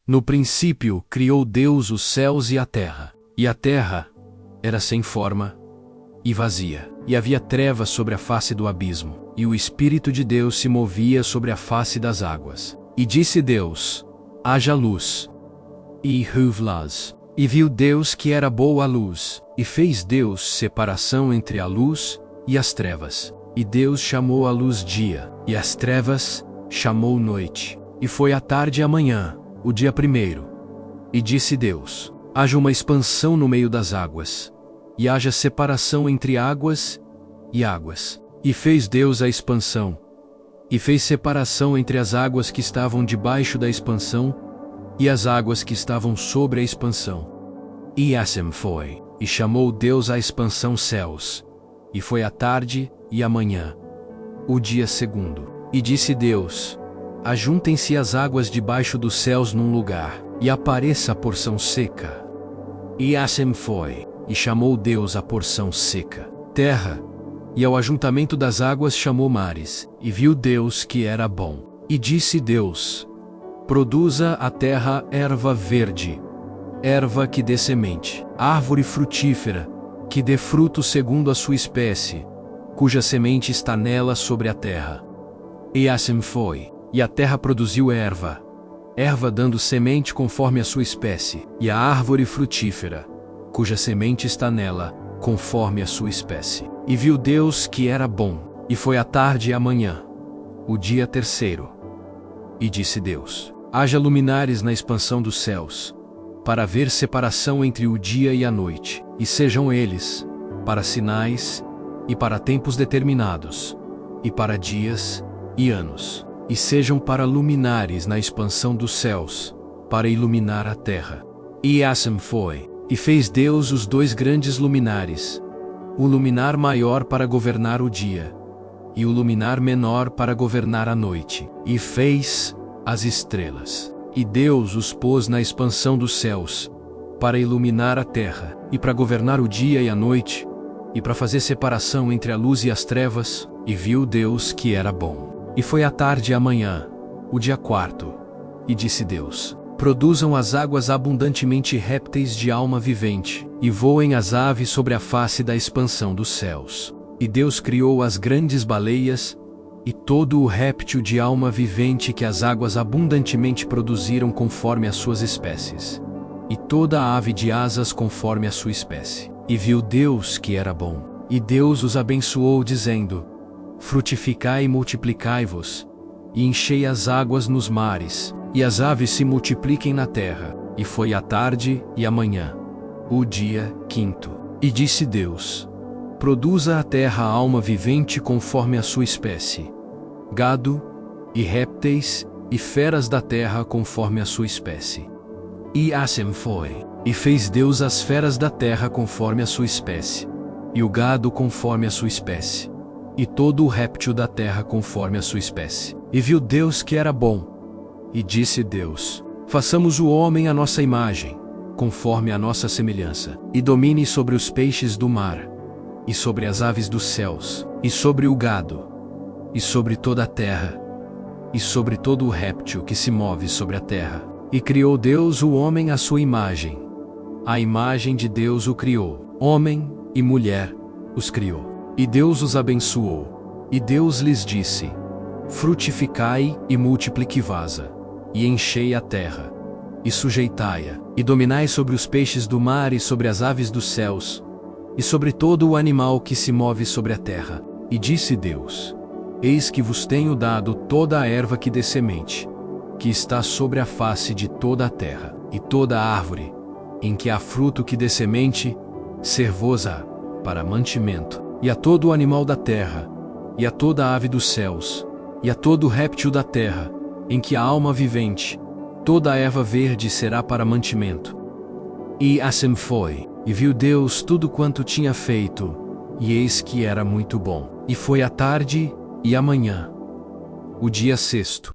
No princípio, criou Deus os céus e a terra era sem forma e vazia, e havia trevas sobre a face do abismo, e o Espírito de Deus se movia sobre a face das águas. E disse Deus: haja luz, e houve luz. E viu Deus que era boa a luz, e fez Deus separação entre a luz e as trevas. E Deus chamou a luz dia, e as trevas chamou noite. E foi a tarde e a manhã, o dia primeiro. E disse Deus: haja uma expansão no meio das águas, e haja separação entre águas e águas. E fez Deus a expansão, e fez separação entre as águas que estavam debaixo da expansão e as águas que estavam sobre a expansão. E assim foi. E chamou Deus a expansão céus. E foi a tarde e a manhã, o dia segundo. E disse Deus: ajuntem-se as águas debaixo dos céus num lugar, e apareça a porção seca. E assim foi. E chamou Deus a porção seca terra, e ao ajuntamento das águas chamou mares. E viu Deus que era bom. E disse Deus: produza a terra erva verde, erva que dê semente, árvore frutífera, que dê fruto segundo a sua espécie, cuja semente está nela sobre a terra. E assim foi. E a terra produziu erva, erva dando semente conforme a sua espécie, e a árvore frutífera, cuja semente está nela, conforme a sua espécie. E viu Deus que era bom. E foi a tarde e a manhã, o dia terceiro. E disse Deus: haja luminares na expansão dos céus, para haver separação entre o dia e a noite, e sejam eles para sinais, e para tempos determinados, e para dias e anos, e sejam para luminares na expansão dos céus, para iluminar a terra. E assim foi. E fez Deus os dois grandes luminares, o luminar maior para governar o dia, e o luminar menor para governar a noite. E fez as estrelas. E Deus os pôs na expansão dos céus, para iluminar a terra, e para governar o dia e a noite, e para fazer separação entre a luz e as trevas. E viu Deus que era bom. E foi a tarde e a manhã, o dia quarto. E disse Deus: produzam as águas abundantemente répteis de alma vivente, e voem as aves sobre a face da expansão dos céus. E Deus criou as grandes baleias, e todo o réptil de alma vivente que as águas abundantemente produziram conforme as suas espécies, e toda a ave de asas conforme a sua espécie. E viu Deus que era bom. E Deus os abençoou, dizendo: frutificai e multiplicai-vos, e enchei as águas nos mares, e as aves se multipliquem na terra. E foi a tarde e a manhã, o dia quinto. E disse Deus: produza a terra a alma vivente conforme a sua espécie, gado, e répteis, e feras da terra conforme a sua espécie. E assim foi. E fez Deus as feras da terra conforme a sua espécie, e o gado conforme a sua espécie, e todo o réptil da terra conforme a sua espécie. E viu Deus que era bom. E disse Deus: façamos o homem à nossa imagem, conforme a nossa semelhança, e domine sobre os peixes do mar, e sobre as aves dos céus, e sobre o gado, e sobre toda a terra, e sobre todo o réptil que se move sobre a terra. E criou Deus o homem à sua imagem. A imagem de Deus o criou, homem e mulher os criou. E Deus os abençoou. E Deus lhes disse: frutificai e multiplicai-vos, e enchei a terra, e sujeitai-a, e dominai sobre os peixes do mar e sobre as aves dos céus, e sobre todo o animal que se move sobre a terra. E disse Deus: eis que vos tenho dado toda a erva que dê semente, que está sobre a face de toda a terra, e toda a árvore em que há fruto que dê semente, ser-vos-á para mantimento, e a todo o animal da terra, e a toda a ave dos céus, e a todo o réptil da terra, em que há alma vivente, toda a erva verde será para mantimento. E assim foi. E viu Deus tudo quanto tinha feito, e eis que era muito bom. E foi a tarde e a manhã, o dia sexto.